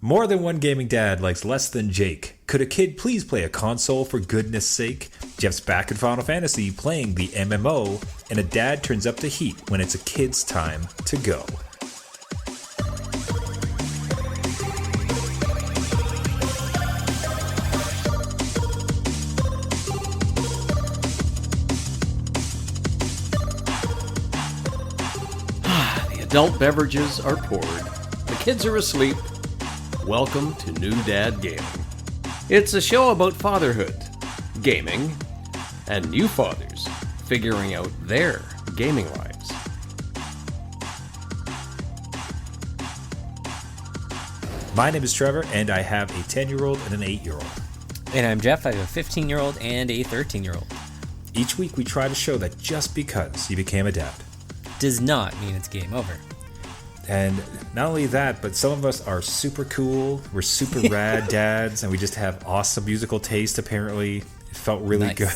More than one gaming dad likes less than Jake. Could a kid please play a console for goodness sake? Jeff's back in Final Fantasy playing the MMO, and a dad turns up the heat when it's a kid's time to go. The adult beverages are poured. The kids are asleep. Welcome to New Dad Gaming. It's a show about fatherhood, gaming, and new fathers figuring out their gaming lives. My name is Trevor, and I have a 10-year-old and an 8-year-old. And I'm Jeff. I have a 15-year-old and a 13-year-old. Each week we try to show that just because you became a dad does not mean it's game over. And not only that, but some of us are super cool. We're super rad dads, and we just have awesome musical taste, apparently. It felt really good.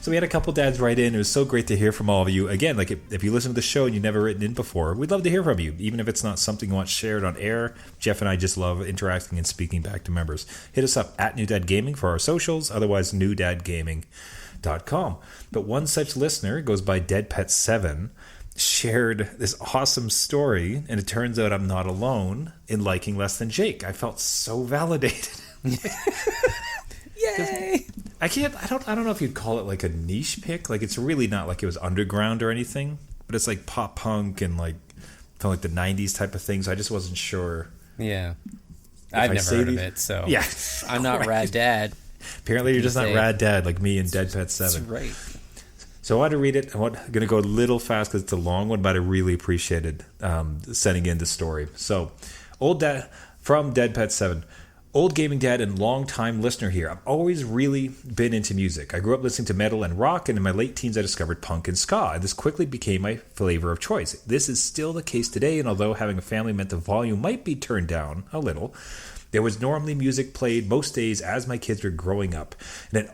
So we had a couple dads write in. It was so great to hear from all of you. Again, like if you listen to the show and you've never written in before, we'd love to hear from you, even if it's not something you want shared on air. Jeff and I just love interacting and speaking back to members. Hit us up at New Dad Gaming for our socials, otherwise newdadgaming.com. But one such listener goes by Deadp shared this awesome story, and it turns out I'm not alone in liking less than Jake. I felt so validated. Yay! I don't know if you'd call it like a niche pick. Like, it's really not like it was underground or anything, but it's like pop punk and like felt like the 90s type of thing, so I just wasn't sure. Yeah. I've never heard of it, so yeah. I'm not Rad Dad. Apparently you're just not Rad Dad like me and Deadp7. That's right. So I want to read it. I'm going to go a little fast because it's a long one, but I really appreciated sending in the story. So, old dad from Deadp7. Old gaming dad and long-time listener here. I've always really been into music. I grew up listening to metal and rock, and in my late teens I discovered punk and ska, and this quickly became my flavor of choice. This is still the case today, and although having a family meant the volume might be turned down a little, there was normally music played most days as my kids were growing up, and it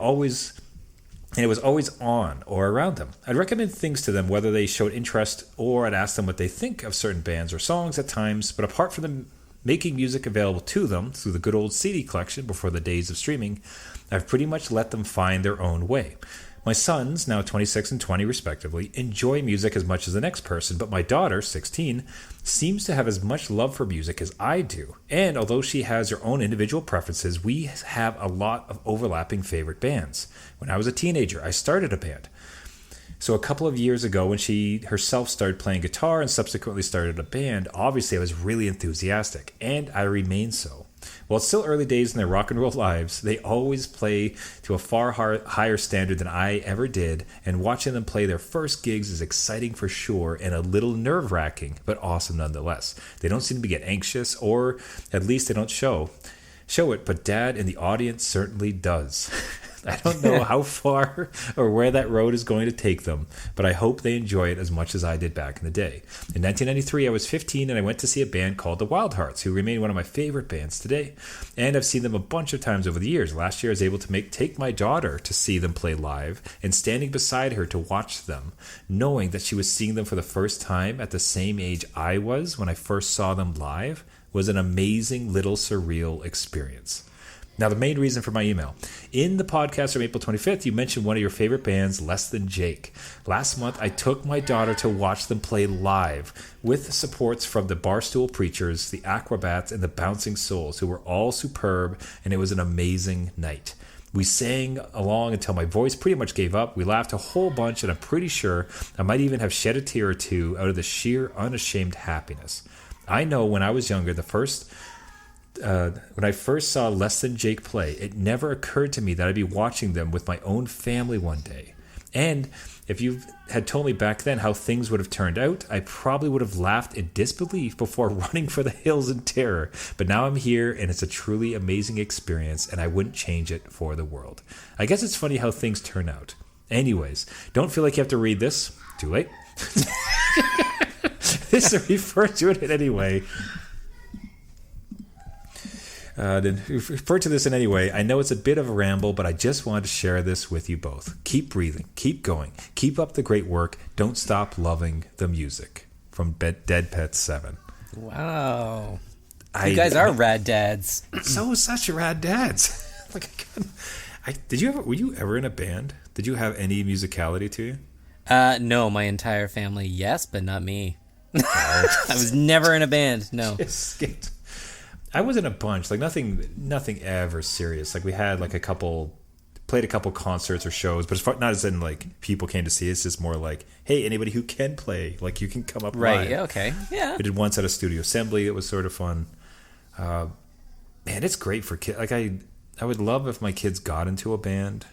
was always on or around them. I'd recommend things to them, whether they showed interest, or I'd ask them what they think of certain bands or songs at times. But apart from them making music available to them through the good old CD collection before the days of streaming, I've pretty much let them find their own way. My sons, now 26 and 20 respectively, enjoy music as much as the next person, but my daughter, 16, seems to have as much love for music as I do. And although she has her own individual preferences, we have a lot of overlapping favorite bands. When I was a teenager, I started a band. So a couple of years ago, when she herself started playing guitar and subsequently started a band, obviously I was really enthusiastic, and I remain so. While it's still early days in their rock and roll lives, they always play to a far higher standard than I ever did, and watching them play their first gigs is exciting for sure and a little nerve-wracking, but awesome nonetheless. They don't seem to get anxious, or at least they don't show it, but Dad in the audience certainly does. I don't know how far or where that road is going to take them, but I hope they enjoy it as much as I did back in the day. In 1993, I was 15, and I went to see a band called the Wild Hearts, who remain one of my favorite bands today, and I've seen them a bunch of times over the years. Last year, I was able to take my daughter to see them play live, and standing beside her to watch them, knowing that she was seeing them for the first time at the same age I was when I first saw them live, was an amazing little surreal experience. Now, the main reason for my email. In the podcast from April 25th, you mentioned one of your favorite bands, Less Than Jake. Last month, I took my daughter to watch them play live with supports from the Barstool Preachers, the Acrobats, and the Bouncing Souls, who were all superb, and it was an amazing night. We sang along until my voice pretty much gave up. We laughed a whole bunch, and I'm pretty sure I might even have shed a tear or two out of the sheer, unashamed happiness. I know when I was younger, when I first saw Less Than Jake play, it never occurred to me that I'd be watching them with my own family one day. And if you had told me back then how things would have turned out, I probably would have laughed in disbelief before running for the hills in terror. But now I'm here, and it's a truly amazing experience, and I wouldn't change it for the world. I guess it's funny how things turn out. Anyways, don't feel like you have to read this. Too late. This refer to it anyway. Refer to this in any way. I know it's a bit of a ramble, but I just wanted to share this with you both. Keep breathing. Keep going. Keep up the great work. Don't stop loving the music. From Deadp7. Wow. You guys are rad dads. So such rad dads. Like, were you ever in a band? Did you have any musicality to you? No, my entire family, yes, but not me. I was never in a band. No. I was in a bunch, like nothing ever serious. Like we had like played a couple concerts or shows, but it's not as in like people came to see. It's just more like, hey, anybody who can play, like you can come up. Right. live. Yeah. Okay. Yeah. We did once at a studio assembly. It was sort of fun. Man, it's great for kids. Like I would love if my kids got into a band,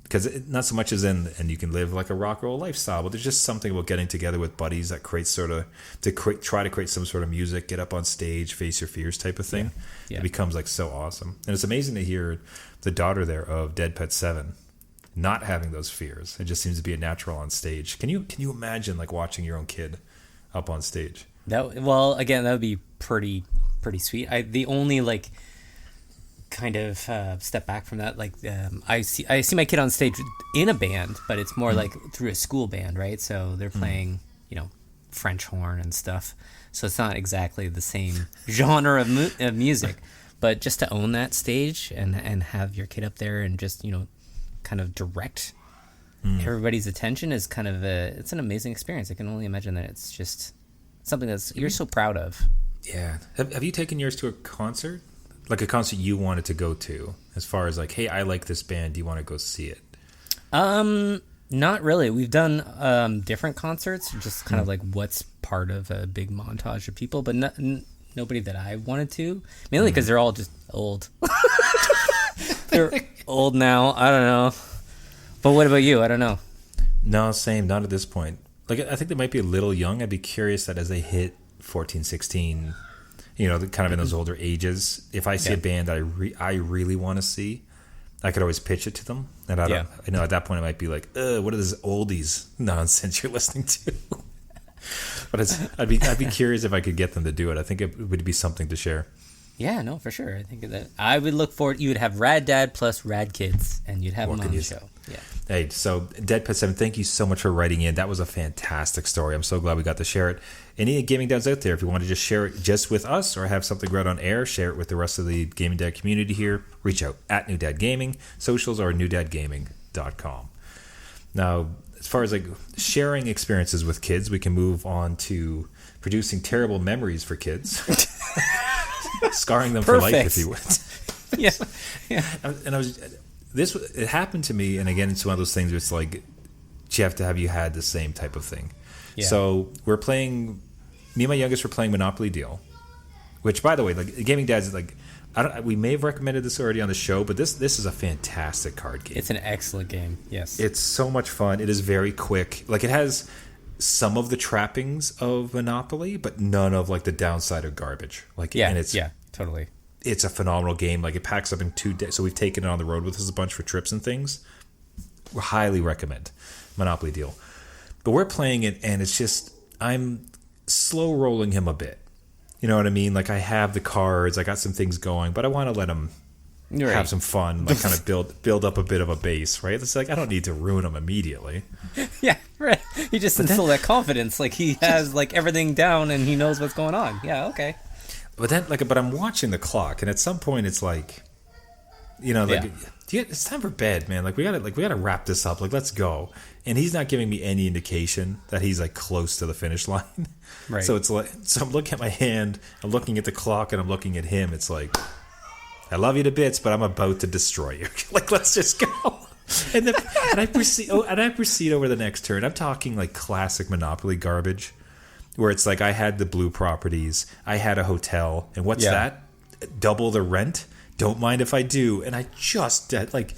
because not so much as in, and you can live like a rock and roll lifestyle, but there's just something about getting together with buddies that creates try to create some sort of music, get up on stage, face your fears type of thing. Yeah. It becomes like so awesome. And it's amazing to hear the daughter there of Deadp not having those fears. It just seems to be a natural on stage. Can you imagine like watching your own kid up on stage? Well, again, that would be pretty sweet. The only like kind of step back from that, like I see my kid on stage in a band, but it's more like through a school band, right? So they're playing French horn and stuff, so it's not exactly the same genre of music, but just to own that stage and have your kid up there and just kind of direct everybody's attention is kind of it's an amazing experience. I can only imagine that it's just something that's you're so proud of. Yeah. Have you taken yours to a concert? Like a concert you wanted to go to, as far as like, hey, I like this band, do you want to go see it? Not really. We've done different concerts, just kind of like what's part of a big montage of people, but nobody that I wanted to, mainly because they're all just old. They're old now. I don't know. But what about you? I don't know. No, same. Not at this point. Like, I think they might be a little young. I'd be curious that as they hit 14, 16, kind of in those older ages, if I see a band that I really want to see, I could always pitch it to them. And I know at that point I might be like, what are this oldies nonsense you're listening to? But I'd be curious if I could get them to do it. I think it would be something to share. Yeah, no, for sure. I think that I would look forward. You would have Rad Dad plus Rad Kids, and you'd have them on the show. Yeah. Hey, so Deadp7, thank you so much for writing in. That was a fantastic story. I'm so glad we got to share it. Any gaming dads out there, if you want to just share it just with us or have something read on air, share it with the rest of the gaming dad community here. Reach out at New Dad Gaming. Socials are newdadgaming.com. Now, as far as like sharing experiences with kids, we can move on to producing terrible memories for kids. Scarring them for life, if you would. Yeah. And it happened to me, and again, it's one of those things where it's like, you have to have had the same type of thing. Yeah. So me and my youngest were playing Monopoly Deal, which, by the way, like gaming dads, like we may have recommended this already on the show, but this is a fantastic card game. It's an excellent game. Yes, it's so much fun. It is very quick. Like it has some of the trappings of Monopoly, but none of like the downside of garbage. Like totally. It's a phenomenal game. Like it packs up in 2 days. So we've taken it on the road with us a bunch for trips and things. We highly recommend Monopoly Deal. But we're playing it, and it's just I'm slow rolling him a bit. You know what I mean? Like I have the cards, I got some things going, but I want to let him have some fun, like kind of build up a bit of a base, right? It's like I don't need to ruin him immediately. Yeah, right. He just instill that confidence, like he has like everything down and he knows what's going on. Yeah, okay. But I'm watching the clock, and at some point it's like, it's time for bed, man. Like we gotta wrap this up. Like let's go. And he's not giving me any indication that he's like close to the finish line. Right. So I'm looking at my hand, I'm looking at the clock, and I'm looking at him. It's like, I love you to bits, but I'm about to destroy you. Like let's just go. And I proceed over the next turn. I'm talking like classic Monopoly garbage, where it's like I had the blue properties, I had a hotel, and what's that? Double the rent? Don't mind if I do. And I just like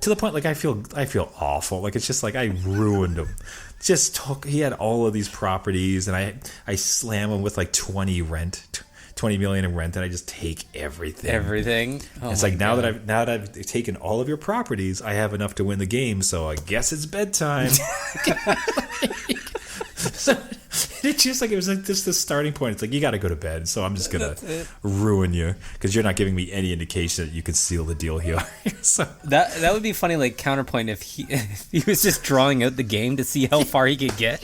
to the point like I feel awful. Like it's just like I ruined him. He had all of these properties, and I slam him with like 20 million in rent, and I just take everything. Everything. Oh, it's like now that I've taken all of your properties, I have enough to win the game. So I guess it's bedtime. So it's just like it was like just the starting point. It's like you got to go to bed, so I'm just gonna ruin you because you're not giving me any indication that you can seal the deal here. So that would be funny, like counterpoint if he was just drawing out the game to see how far he could get.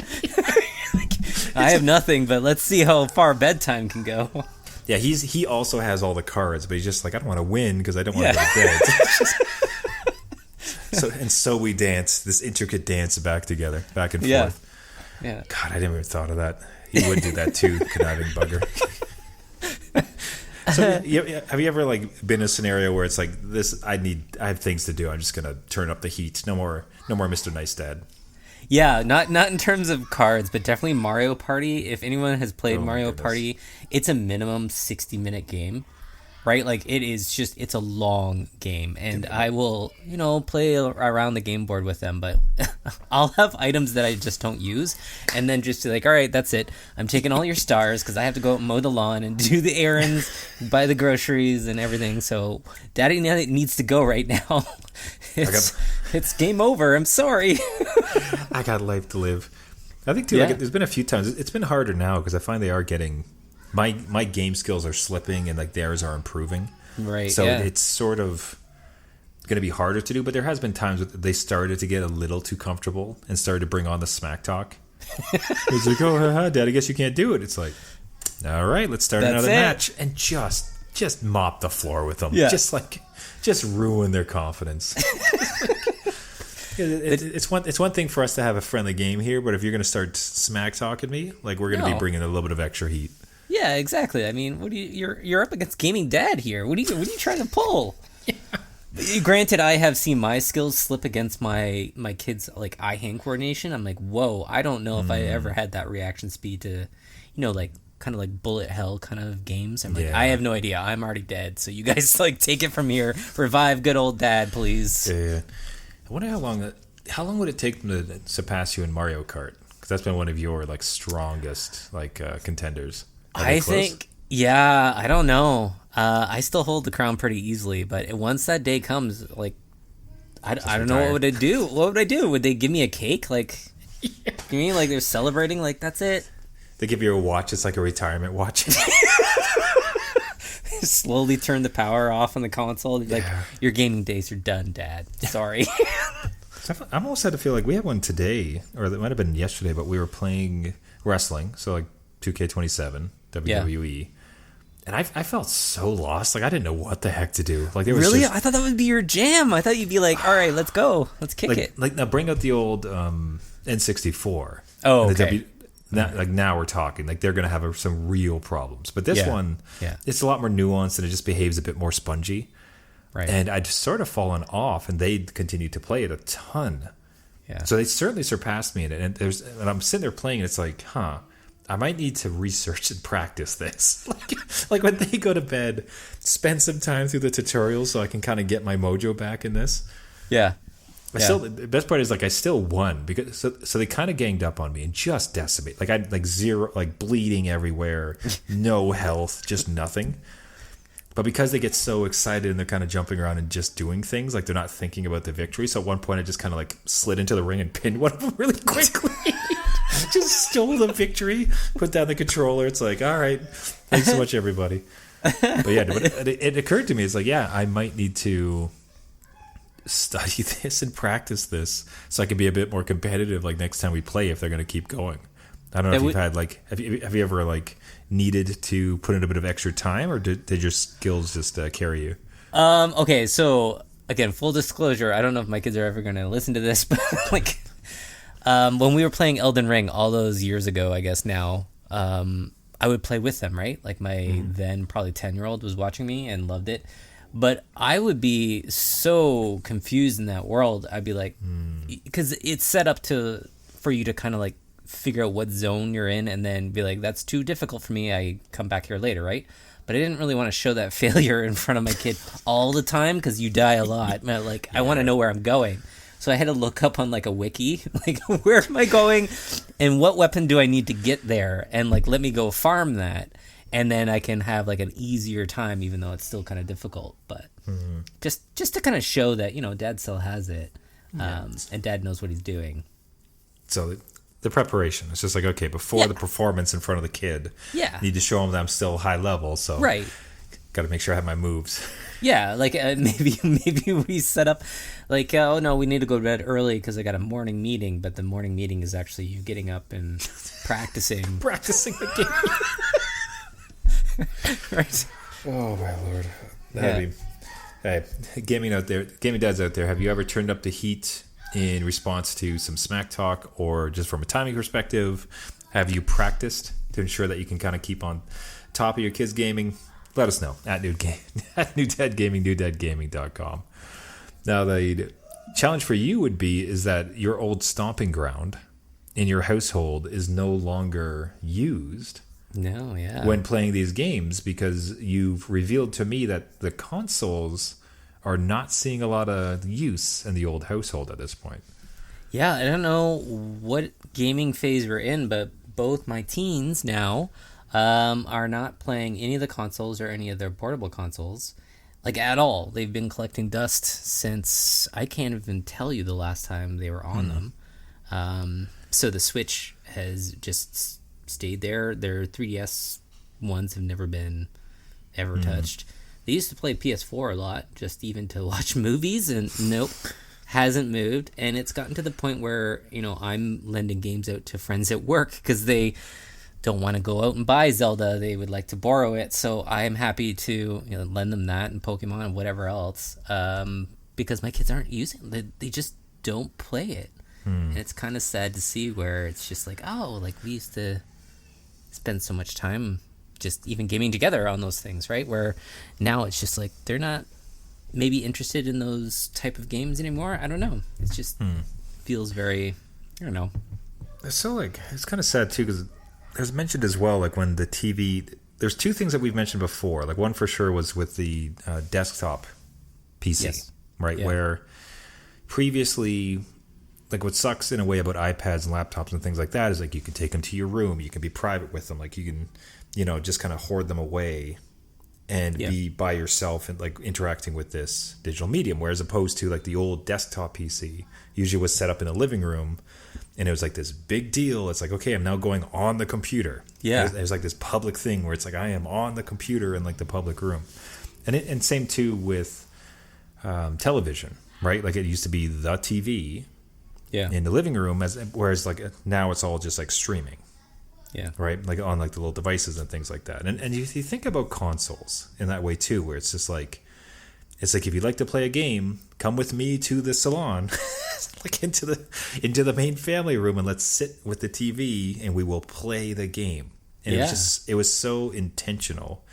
I have nothing, but let's see how far bedtime can go. Yeah, he also has all the cards, but he's just like, I don't want to win because I don't want to go to bed. So we dance this intricate dance back together, back and forth. Yeah. God, I never even thought of that. He would do that too, conniving bugger. So have you ever like been in a scenario where it's like this? I have things to do. I'm just gonna turn up the heat. No more Mr. Nice Dad. Yeah, not in terms of cards, but definitely Mario Party. If anyone has played Mario Party, it's a minimum 60-minute game, right? Like it's a long game, and I will, play around the game board with them, but I'll have items that I just don't use, and then just be like, all right, that's it. I'm taking all your stars because I have to go mow the lawn and do the errands, buy the groceries and everything. So Daddy needs to go right now. It's game over. I'm sorry. I got life to live. I think too. Like, there's been a few times. It's been harder now because I find they are getting my game skills are slipping and like theirs are improving. Right. So it's sort of going to be harder to do. But there has been times where they started to get a little too comfortable and started to bring on the smack talk. It's like, oh, haha, Dad, I guess you can't do it. It's like, all right, let's start another match and just mop the floor with them. Yeah. Just ruin their confidence. It's one thing for us to have a friendly game here, but if you're going to start smack talking me, like we're going to be bringing a little bit of extra heat. Yeah, exactly. I mean, you're up against Gaming Dad here. What are you trying to pull? Yeah. Granted, I have seen my skills slip against my kids' like eye-hand coordination. I'm like, whoa, I don't know if I ever had that reaction speed to, like kind of like bullet hell kind of games. I'm like, I have no idea. I'm already dead. So you guys like take it from here. Revive good old Dad, please. Yeah. I wonder how long would it take them to surpass you in Mario Kart? Because that's been one of your like strongest like contenders. I think, I don't know. I still hold the crown pretty easily, but once that day comes, like, I don't know what would I do. What would I do? Would they give me a cake? Like, you mean like they're celebrating? Like that's it. They give you a watch. It's like a retirement watch. Slowly turn the power off on the console. Like, your gaming days are done, Dad. Sorry. I almost had to feel like we had one today, or it might have been yesterday, but we were playing wrestling, so like 2K27, WWE. And I felt so lost. Like, I didn't know what the heck to do. Like, there was really? I thought that would be your jam. I thought you'd be like, all right, let's go. Let's kick it. Like, now bring out the old N64. Oh, okay. Now we're talking. Like, they're going to have some real problems. But this one, it's a lot more nuanced, and it just behaves a bit more spongy. Right. And I'd sort of fallen off, and they continued to play it a ton. Yeah. So they certainly surpassed me in it. And I'm sitting there playing, and it's like, I might need to research and practice this. like when they go to bed, spend some time through the tutorials so I can kind of get my mojo back in this. Yeah. The best part is like I still won because so they kind of ganged up on me and just decimate. Like I like zero, like bleeding everywhere, no health, just nothing. But because they get so excited and they're kind of jumping around and just doing things, like they're not thinking about the victory. So at one point I just kind of like slid into the ring and pinned one of them really quickly. Just stole the victory, put down the controller. It's like, all right, thanks so much, everybody. But it occurred to me, it's like, I might need to study this and practice this so I can be a bit more competitive like next time we play if they're going to keep going. I don't know if you've had like have you ever like needed to put in a bit of extra time, or did your skills just carry you? Okay, so again, full disclosure, I don't know if my kids are ever going to listen to this, but like when we were playing Elden Ring all those years ago, I guess now, I would play with them, right? Like my then probably 10-year-old was watching me and loved it. But I would be so confused in that world. I'd be like, because it's set up for you to kind of like figure out what zone you're in and then be like, that's too difficult for me. I come back here later, right? But I didn't really want to show that failure in front of my kid all the time because you die a lot. Like, I want to know where I'm going. So I had to look up on like a wiki, like where am I going and what weapon do I need to get there? And like, let me go farm that. And then I can have like an easier time, even though it's still kind of difficult. But just to kind of show that, Dad still has it. And Dad knows what he's doing. So the preparation, it's just like, okay, before the performance in front of the kid, need to show him that I'm still high level. So got to make sure I have my moves. Yeah, like maybe we set up like, oh no, we need to go to bed early because I got a morning meeting. But the morning meeting is actually you getting up and practicing the game. Right. Oh my lord. That'd be, hey, gaming dads out there, have you ever turned up the heat in response to some smack talk, or just from a timing perspective? Have you practiced to ensure that you can kind of keep on top of your kids' gaming? Let us know at newdadgaming, newdadgaming.com. Now, the challenge for you is that your old stomping ground in your household is no longer used. No, yeah. When playing these games, because you've revealed to me that the consoles are not seeing a lot of use in the old household at this point. Yeah, I don't know what gaming phase we're in, but both my teens now are not playing any of the consoles or any of their portable consoles, like at all. They've been collecting dust since I can't even tell you the last time they were on them. So the Switch has just stayed there. Their 3DS ones have never been ever touched. They used to play PS4 a lot, just even to watch movies, and nope, hasn't moved. And it's gotten to the point where, I'm lending games out to friends at work because they don't want to go out and buy Zelda. They would like to borrow it. So I am happy to lend them that and Pokemon and whatever else, because my kids aren't using it. They just don't play it. And it's kind of sad to see where it's just like, we used to spend so much time just even gaming together on those things, right? Where now it's just like they're not maybe interested in those type of games anymore. I don't know. It just feels very, I don't know. It's so it's kind of sad too, because there's mentioned as well, like when the TV, there's two things that we've mentioned before. Like one for sure was with the desktop PC, right? Yeah. Where previously, like what sucks in a way about iPads and laptops and things like that is like you can take them to your room, you can be private with them, like you can, just kind of hoard them away and be by yourself and like interacting with this digital medium. Whereas opposed to like the old desktop PC usually was set up in the living room, and it was like this big deal. It's like, okay, I'm now going on the computer. Yeah. There's like this public thing where it's like I am on the computer in like the public room. And same too with television, right? Like it used to be the TV in the living room, whereas like now it's all just like streaming. Yeah. Right? Like on like the little devices and things like that. And you think about consoles in that way too, where it's just like, it's like if you'd like to play a game, come with me to the salon, like into the main family room, and let's sit with the TV and we will play the game. And it was so intentional,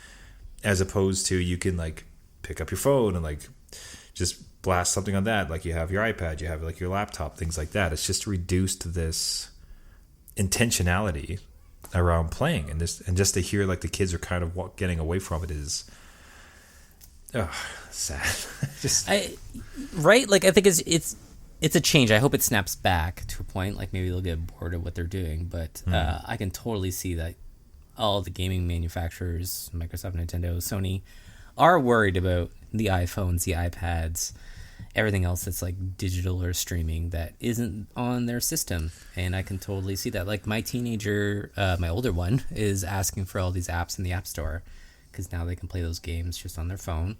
as opposed to you can like pick up your phone and like just blast something on that. Like you have your iPad, you have like your laptop, things like that. It's just reduced this intentionality around playing, and just to hear like the kids are kind of getting away from it is sad. Like I think it's a change. I hope it snaps back to a point, like maybe they'll get bored of what they're doing, but I can totally see that all the gaming manufacturers, Microsoft, Nintendo, Sony, are worried about the iPhones, the iPads, everything else that's like digital or streaming that isn't on their system. And I can totally see that. Like my teenager, my older one, is asking for all these apps in the App Store because now they can play those games just on their phone.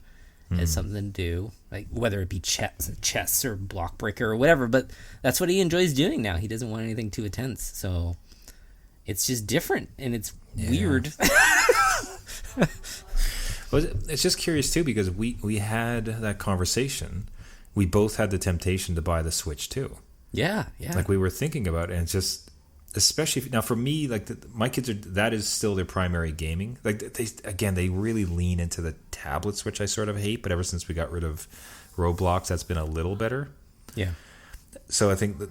It's something to do, like whether it be chess or block breaker or whatever, but that's what he enjoys doing now. He doesn't want anything too intense. So it's just different, and it's weird. Well, it's just curious too, because we had that conversation. We both had the temptation to buy the Switch too. Yeah. Like we were thinking about it, and it's just, especially now for me, like my kids that is still their primary gaming. Like they really lean into the tablets, which I sort of hate. But ever since we got rid of Roblox, that's been a little better. Yeah. So I think that,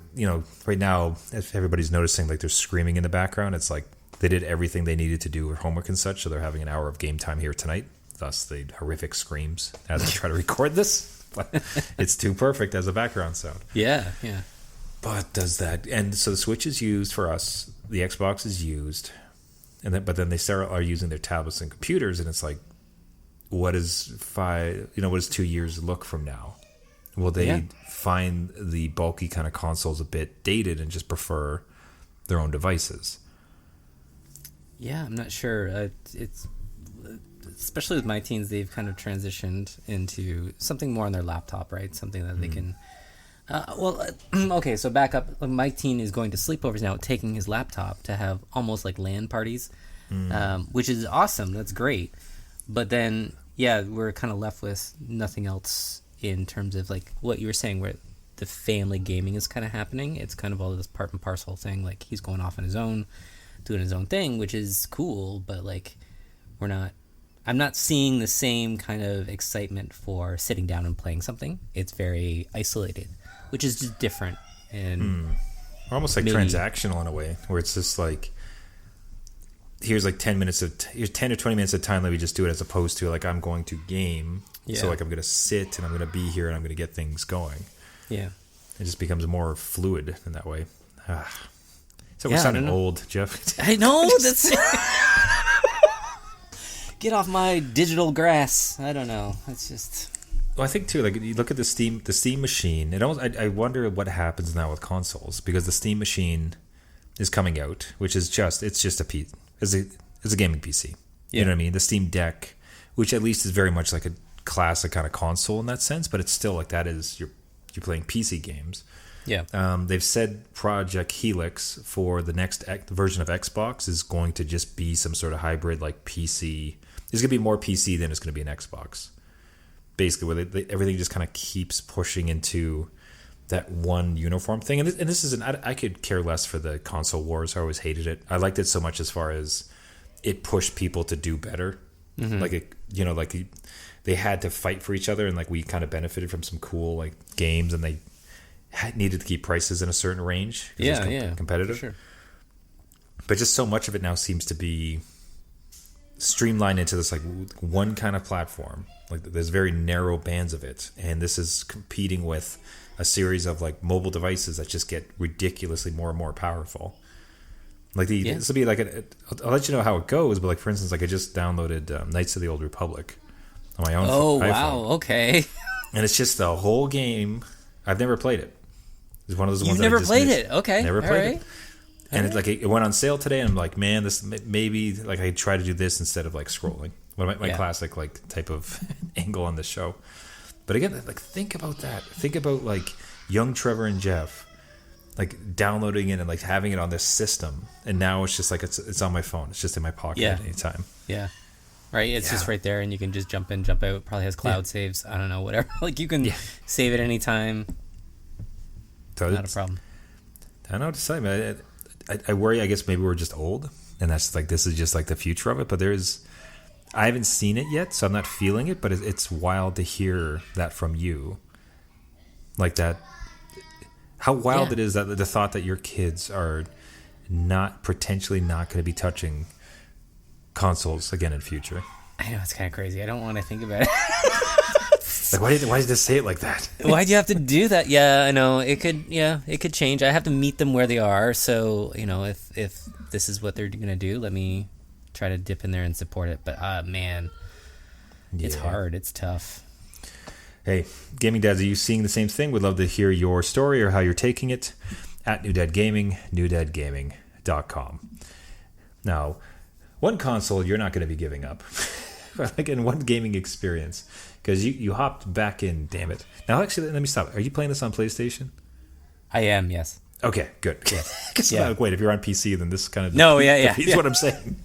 right now, if everybody's noticing, like they're screaming in the background, it's like they did everything they needed to do with homework and such. So they're having an hour of game time here tonight. Thus the horrific screams as I try to record this. But it's too perfect as a background sound. Yeah. But does that, and so the Switch is used for us, the Xbox is used, but then they are using their tablets and computers, and it's like, what is 2 years look from now? Will they find the bulky kind of consoles a bit dated and just prefer their own devices? Yeah, I'm not sure. It's especially with my teens, they've kind of transitioned into something more on their laptop, right? Something that they can. Okay, so back up. My teen is going to sleepovers now, taking his laptop to have almost like LAN parties which is awesome. That's great. But then, yeah, we're kind of left with nothing else in terms of like what you were saying, where the family gaming is kind of happening. It's kind of all this part and parcel thing. Like he's going off on his own, doing his own thing, which is cool. But like, I'm not seeing the same kind of excitement for sitting down and playing something. It's very isolated, which is just different. And almost like transactional in a way, where it's just like, here's 10 or 20 minutes of time, let me just do it, as opposed to like I'm going to game. So like I'm going to sit and I'm going to be here and I'm going to get things going. Yeah. It just becomes more fluid in that way. So we're sounding old, Jeff. I know. That's get off my digital grass. I don't know. It's just. Well, I think too, like you look at the Steam machine. I wonder what happens now with consoles, because the Steam machine is coming out, which is just a piece. It's a gaming PC. You know what I mean? The Steam Deck, which at least is very much like a classic kind of console in that sense, but it's still like that is you're playing PC games. Yeah. They've said Project Helix for the next version of Xbox is going to just be some sort of hybrid like PC. It's going to be more PC than it's going to be an Xbox. Basically, where everything just kind of keeps pushing into that one uniform thing. And this is I could care less for the console wars. I always hated it. I liked it so much as far as it pushed people to do better. Like they had to fight for each other, and like we kind of benefited from some cool like games, and they needed to keep prices in a certain range. Competitive. Sure. But just so much of it now seems to be streamlined into this like one kind of platform. Like there's very narrow bands of it, and this is competing with a series of like mobile devices that just get ridiculously more and more powerful. Like this will be like I'll let you know how it goes, but like for instance, like I just downloaded Knights of the Old Republic on my own. Oh iPhone. Wow, okay. And it's just the whole game. I've never played it. It's one of those ones You've never that played it. Okay, never played it. And it went on sale today, and I'm like, man, this maybe like I try to do this instead of like scrolling. My classic like type of angle on the show. But again, like think about that. Think about like young Trevor and Jeff, like downloading it and like having it on this system, and now it's just like it's on my phone. It's just in my pocket at any time. Yeah. Right, it's just right there, and you can just jump in, jump out. Probably has cloud saves. I don't know, whatever. Like you can save it anytime. So not a problem. I don't know what to say, man. I worry. I guess maybe we're just old, and that's like this is just like the future of it. But I haven't seen it yet, so I'm not feeling it. But it's wild to hear that from you, like that. How wild it is that the thought that your kids are potentially not going to be touching consoles again in future. I know, it's kind of crazy. I don't want to think about it. Like why did they say it like that? Why'd you have to do that? Yeah, I know it could change. I have to meet them where they are. So if this is what they're gonna do, let me try to dip in there and support it. But man, it's hard. It's tough. Hey, Gaming Dads, are you seeing the same thing? We'd love to hear your story or how you're taking it at New Dad Gaming, newdadgaming.com. Now, one console you're not going to be giving up, like in one gaming experience, because you hopped back in. Damn it! Now, actually, let me stop. Are you playing this on PlayStation? I am. Yes. Okay, good. Yes. Wait, if you're on PC, then this kind of defeats what I'm saying.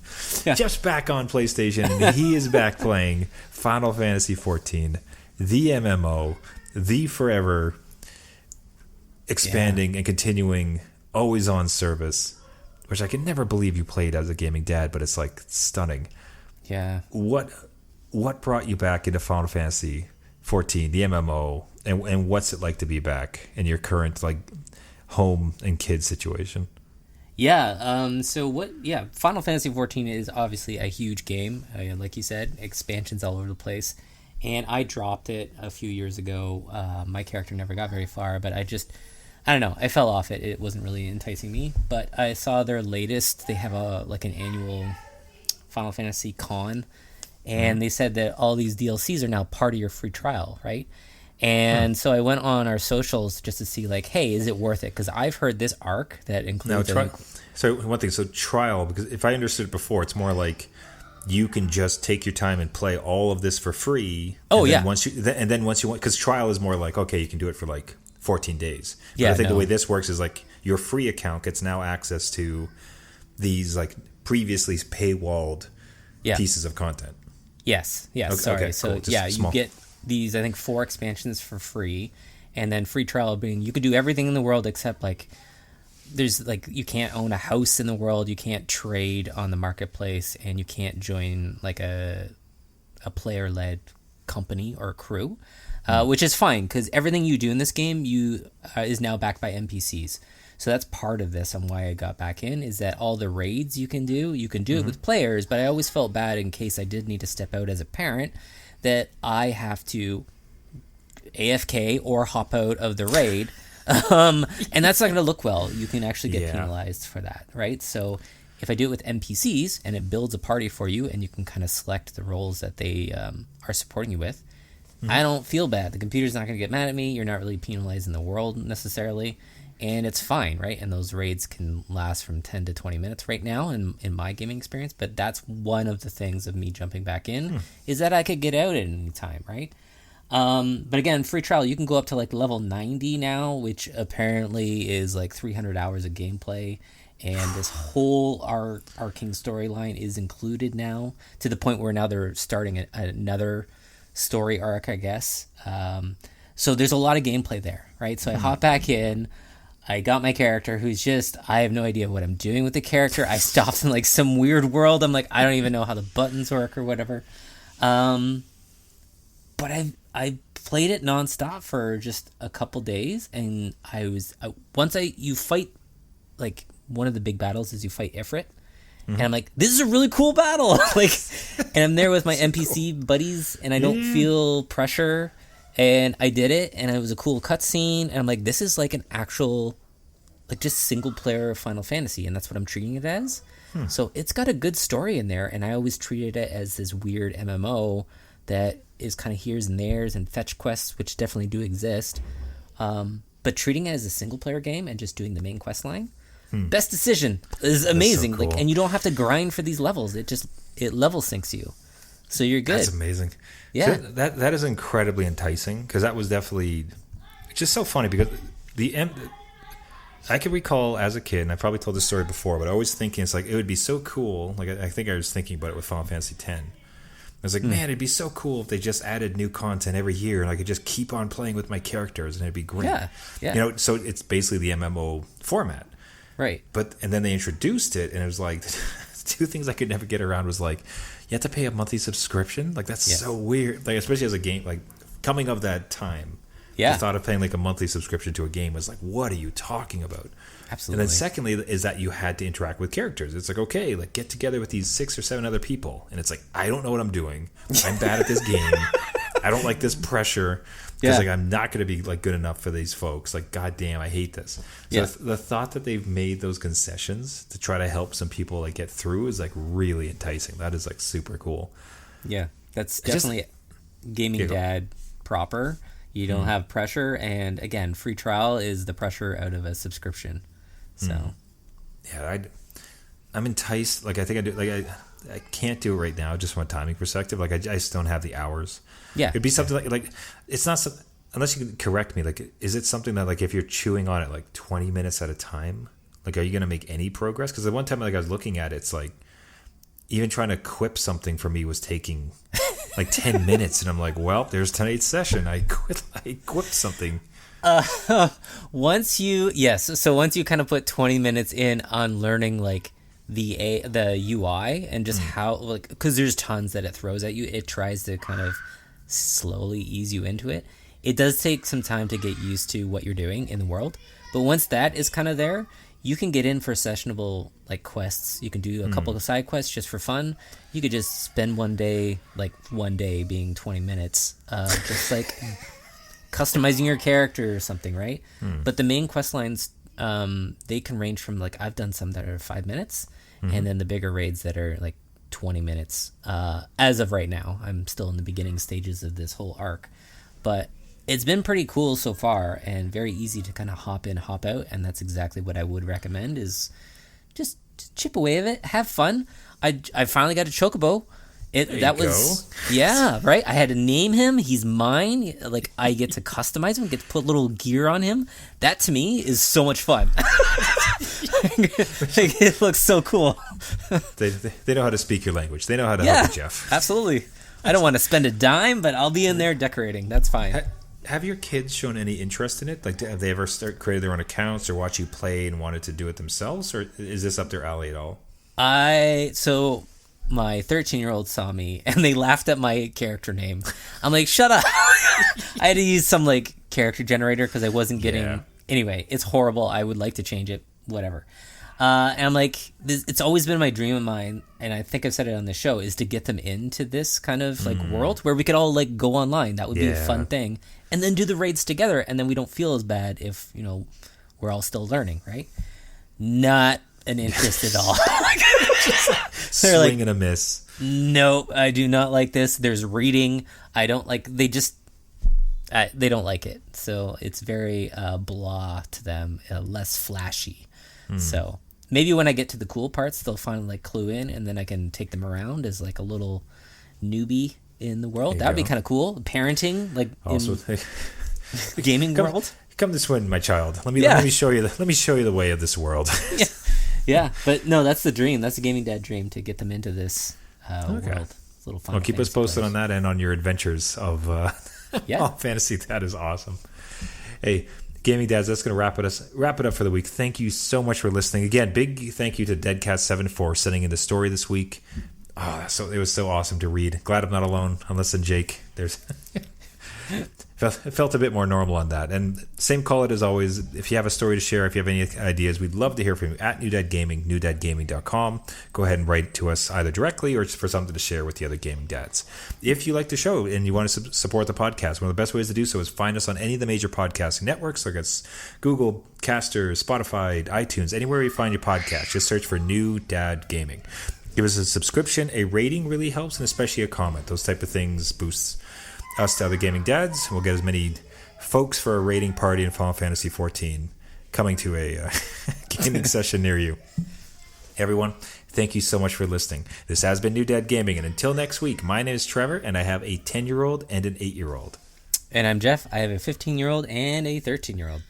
Yeah. Jeff's back on PlayStation, and he is back playing Final Fantasy XIV, the MMO, the forever expanding and continuing always on service, which I can never believe you played as a gaming dad, but it's like stunning. Yeah. What brought you back into Final Fantasy XIV, the MMO, and what's it like to be back in your current like home and kid situation? Yeah. Final Fantasy XIV is obviously a huge game. Like you said, expansions all over the place. And I dropped it a few years ago. My character never got very far, but I don't know. I fell off it. It wasn't really enticing me. But I saw their latest. They have an annual Final Fantasy con, and they said that all these DLCs are now part of your free trial, right? And so I went on our socials just to see, like, hey, is it worth it? Because I've heard this arc that includes. So one thing. So trial, because if I understood it before, it's more like you can just take your time and play all of this for free. Once you want, because trial is more like, okay, you can do it for like 14 days. But I think the way this works is like your free account gets now access to these like previously paywalled pieces of content. Yes. Okay, Sorry. okay, So cool. you get these, I think, 4 expansions for free, and then free trial being you could do everything in the world except like there's like you can't own a house in the world, you can't trade on the marketplace, and you can't join like a player led company or crew, which is fine because everything you do in this game is now backed by NPCs. So that's part of this and why I got back in, is that all the raids you can do it with players, but I always felt bad in case I did need to step out as a parent that I have to AFK or hop out of the raid. And that's not going to look well. You can actually get penalized for that, right? So if I do it with NPCs and it builds a party for you and you can kind of select the roles that they are supporting you with, I don't feel bad. The computer's not going to get mad at me. You're not really penalizing the world necessarily. And it's fine, right? And those raids can last from 10 to 20 minutes right now in my gaming experience. But that's one of the things of me jumping back in is that I could get out at any time, right? But again, free trial, you can go up to like level 90 now, which apparently is like 300 hours of gameplay. And this whole arcing storyline is included now to the point where now they're starting another story arc, I guess. So there's a lot of gameplay there, right? So I hop back in. I got my character who's just, I have no idea what I'm doing with the character. I stopped in like some weird world. I'm like, I don't even know how the buttons work or whatever. But I played it nonstop for just a couple days, and you fight, like one of the big battles is you fight Ifrit, and I'm like, this is a really cool battle, like, and I'm there with my NPC buddies, and I don't feel pressure. And I did it, and it was a cool cutscene, and I'm like, this is like an actual, like just single player Final Fantasy, and that's what I'm treating it as. So it's got a good story in there, and I always treated it as this weird MMO that is kind of here's and there's and fetch quests, which definitely do exist. But treating it as a single player game and just doing the main quest line, best decision. Is amazing. So cool. Like, and you don't have to grind for these levels. It level syncs you. So you're good. That's amazing. Yeah. So that is incredibly enticing, because that was definitely just so funny, because I can recall as a kid, and I probably told this story before, but I was thinking it's like it would be so cool. Like I think I was thinking about it with Final Fantasy X. I was like, man, it'd be so cool if they just added new content every year, and I could just keep on playing with my characters, and it'd be great. Yeah. You know, so it's basically the MMO format. Right. And then they introduced it, and it was like two things I could never get around was like, you have to pay a monthly subscription. Like that's so weird. Like especially as a game, like coming of that time. Yeah. The thought of paying like a monthly subscription to a game was like, what are you talking about? Absolutely. And then secondly is that you had to interact with characters. It's like, okay, like get together with these 6 or 7 other people. And it's like, I don't know what I'm doing. I'm bad at this game. I don't like this pressure. Because like I'm not going to be like good enough for these folks. Like, goddamn, I hate this. So the thought that they've made those concessions to try to help some people like get through is like really enticing. That is like super cool. Yeah, that's definitely gaming dad proper. You don't have pressure, and again, free trial is the pressure out of a subscription. So, yeah, I'm enticed. Like I think I do. Like I can't do it right now, just from a timing perspective. Like I just don't have the hours. Yeah, it'd be something like it's not some, unless you can correct me. Like, is it something that like if you're chewing on it like 20 minutes at a time, like are you gonna make any progress? Because the one time like I was looking at it, it's like even trying to quip something for me was taking like 10 minutes, and I'm like, well, there's tonight's session. I quipped something. Once you kind of put 20 minutes in on learning like the UI and just how, like, because there's tons that it throws at you, it tries to kind of slowly ease you into it. It does take some time to get used to what you're doing in the world, but once that is kind of there, you can get in for sessionable like quests. You can do a couple of side quests just for fun. You could just spend one day being 20 minutes, just like customizing your character or something, right? But the main quest lines, they can range from like, I've done some that are 5 minutes, and then the bigger raids that are like 20 minutes. As of right now, I'm still in the beginning stages of this whole arc, but it's been pretty cool so far and very easy to kind of hop in, hop out, and that's exactly what I would recommend is just chip away at it, have fun. I finally got a chocobo. Yeah, right. I had to name him. He's mine. Like I get to customize him, get to put little gear on him. That to me is so much fun. Like, it looks so cool. They know how to speak your language. They know how to help you, Jeff. Absolutely. I don't want to spend a dime, but I'll be in there decorating. That's fine. Have your kids shown any interest in it? Like, have they ever created their own accounts or watch you play and wanted to do it themselves? Or is this up their alley at all? So my 13-year-old saw me and they laughed at my character name. I'm like, shut up. I had to use some like character generator because I wasn't getting... Yeah. Anyway, it's horrible. I would like to change it. Whatever. And I'm like, it's always been my dream of mine, and I think I've said it on the show, is to get them into this kind of like world where we could all like go online. That would be a fun thing. And then do the raids together, and then we don't feel as bad if, you know, we're all still learning, right? Not an interest at all. Swing and a miss. No, I do not like this. There's reading. I don't like, they don't like it. So it's very blah to them, less flashy. So maybe when I get to the cool parts, they'll finally like clue in, and then I can take them around as like a little newbie in the world. That would be kind of cool. Parenting, like also in the gaming world. Come this way, my child. Let me show you the way of this world. Yeah, but no, that's the dream. That's the gaming dad dream, to get them into this world. It's a little fun. Well, keep us posted on that and on your adventures of Final Fantasy. That is awesome. Hey, gaming dads, that's going to wrap it up for the week. Thank you so much for listening. Again, big thank you to Deadcat7 for sending in the story this week. It was so awesome to read. Glad I'm not alone, unless in Jake. There's it felt a bit more normal on that. And same call it as always. If you have a story to share, if you have any ideas, we'd love to hear from you at New Dad Gaming, newdadgaming.com. Go ahead and write to us either directly or just for something to share with the other gaming dads. If you like the show and you want to support the podcast, one of the best ways to do so is find us on any of the major podcasting networks, like it's Google, Caster, Spotify, iTunes, anywhere you find your podcast. Just search for New Dad Gaming. Give us a subscription. A rating really helps, and especially a comment. Those type of things boosts us to other gaming dads. We'll get as many folks for a rating party in Final Fantasy XIV coming to a gaming session near you. Everyone, thank you so much for listening. This has been New Dad Gaming, and until next week, my name is Trevor, and I have a 10-year-old and an 8-year-old. And I'm Jeff. I have a 15-year-old and a 13-year-old.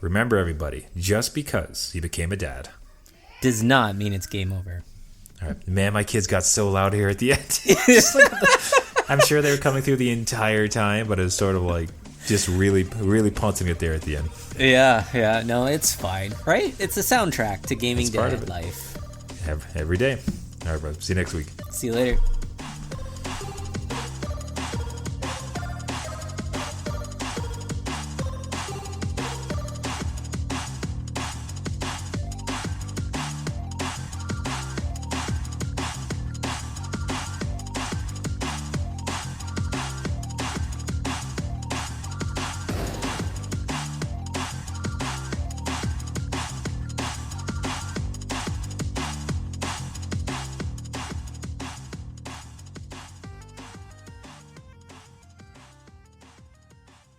Remember, everybody, just because you became a dad does not mean it's game over. All right. Man, my kids got so loud here at the end. I'm sure they were coming through the entire time, but it was sort of like just really, really punching it there at the end. Yeah. No, it's fine, right? It's a soundtrack to gaming dad life. Every day. All right, bro. See you next week. See you later.